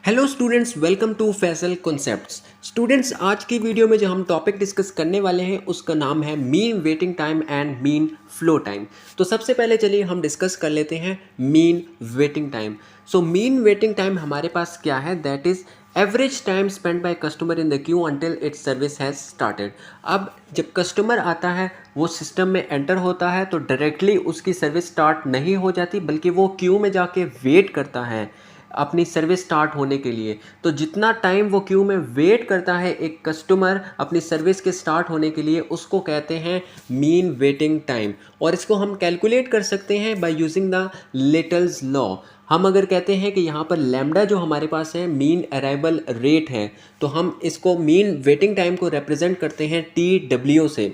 Hello students, welcome to Faisal concepts. Students, आज की video में जो हम टॉपिक डिस्कस करने वाले हैं उसका नाम है mean waiting time and mean flow time. तो सबसे पहले चलिए हम डिस्कस कर लेते हैं mean waiting time. So mean waiting time हमारे पास क्या है? That is average time spend by customer in the Q until it's service has started. अब जब कस्टमर आता है, वो सिस्टम में एंटर होता है तो डायरेक्टली उसकी सर्विस स्टार्ट नहीं हो जाती, बल्कि वो क्यू में जाके वेट करता है अपनी सर्विस स्टार्ट होने के लिए। तो जितना टाइम वो क्यू में वेट करता है एक कस्टमर अपनी सर्विस के स्टार्ट होने के लिए, उसको कहते हैं मीन वेटिंग टाइम। और इसको हम कैलकुलेट कर सकते हैं बाय यूजिंग द लिटल्स लॉ। हम अगर कहते हैं कि यहाँ पर लैम्डा जो हमारे पास है मीन अराइवल रेट है, तो हम इसको मीन वेटिंग टाइम को रिप्रेजेंट करते हैं TW से,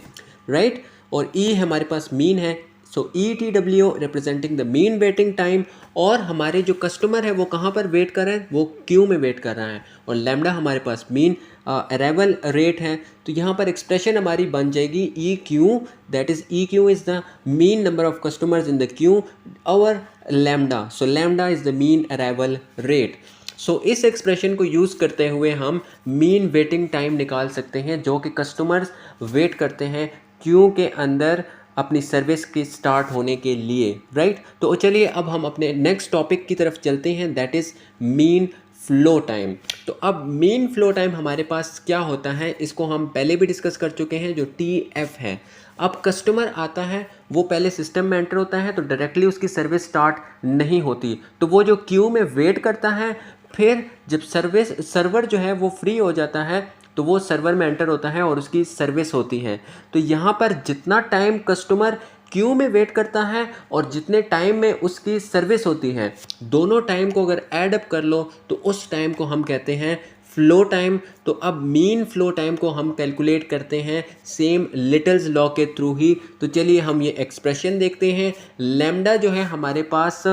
राइट। और ई हमारे पास मीन है, सो ETW representing the mean waiting time. और हमारे जो कस्टमर है वो कहाँ पर वेट कर रहे हैं? वो क्यू में वेट कर रहा है। और लैम्डा हमारे पास मीन अराइवल रेट है। तो यहाँ पर एक्सप्रेशन हमारी बन जाएगी EQ, that is EQ is the mean number of customers in the queue और lambda, so lambda is the mean arrival rate. So इस एक्सप्रेशन को यूज़ करते हुए हम मीन वेटिंग टाइम निकाल सकते हैं जो कि कस्टमर्स वेट करते हैं क्यू के अंदर अपनी सर्विस की स्टार्ट होने के लिए, राइट। तो चलिए अब हम अपने नेक्स्ट टॉपिक की तरफ चलते हैं, that is mean flow time. तो अब मीन फ्लो टाइम हमारे पास क्या होता है, इसको हम पहले भी डिस्कस कर चुके हैं, जो TF है। अब कस्टमर आता है, वो पहले सिस्टम में एंटर होता है तो डायरेक्टली उसकी सर्विस स्टार्ट नहीं होती, तो वो जो क्यू में वेट करता है। फिर जब सर्वर जो है वो फ्री हो जाता है तो वो सर्वर में एंटर होता है और उसकी सर्विस होती है। तो यहाँ पर जितना टाइम कस्टमर क्यू में वेट करता है और जितने टाइम में उसकी सर्विस होती है, दोनों टाइम को अगर ऐड अप कर लो तो उस टाइम को हम कहते हैं फ्लो टाइम। तो अब मीन फ्लो टाइम को हम कैलकुलेट करते हैं सेम लिटल्स लॉ के थ्रू ही। तो चलिए हम ये एक्सप्रेशन देखते हैं। लैम्डा जो है हमारे पास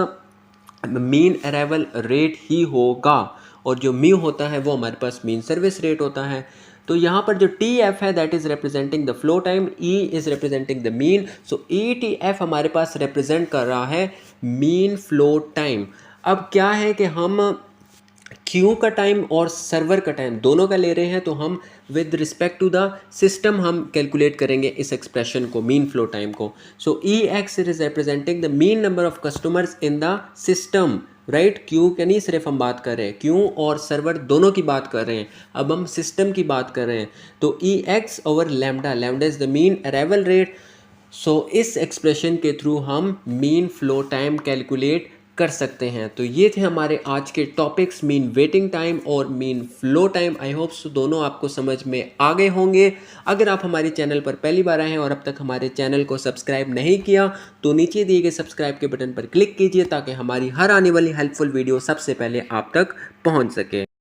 मीन अराइवल रेट ही होगा, और जो म्यू होता है वो हमारे पास मीन सर्विस रेट होता है। तो यहाँ पर जो TF है that is representing the flow time, E is representing the mean, so ETF हमारे पास रिप्रेजेंट कर रहा है मीन फ्लो टाइम। अब क्या है कि हम क्यू का टाइम और सर्वर का टाइम दोनों का ले रहे हैं, तो हम with respect to the system हम कैलकुलेट करेंगे इस एक्सप्रेशन को, मीन फ्लो टाइम को। So EX is representing the mean number of customers in the system, right. Queue के नहीं सिर्फ हम बात कर रहे हैं, क्यू और सर्वर दोनों की बात कर रहे हैं, अब हम सिस्टम की बात कर रहे हैं। तो EX over lambda, lambda is the mean arrival rate. So इस एक्सप्रेशन के थ्रू हम मीन फ्लो टाइम कैलकुलेट कर सकते हैं। तो ये थे हमारे आज के टॉपिक्स, मीन वेटिंग टाइम और mean flow time. I hope so दोनों आपको समझ में आ गए होंगे। अगर आप हमारे चैनल पर पहली बार आए हैं और अब तक हमारे चैनल को सब्सक्राइब नहीं किया, तो नीचे दिए गए सब्सक्राइब के बटन पर क्लिक कीजिए ताकि हमारी हर आने वाली हेल्पफुल वीडियो सबसे पहले आप तक पहुंच सके।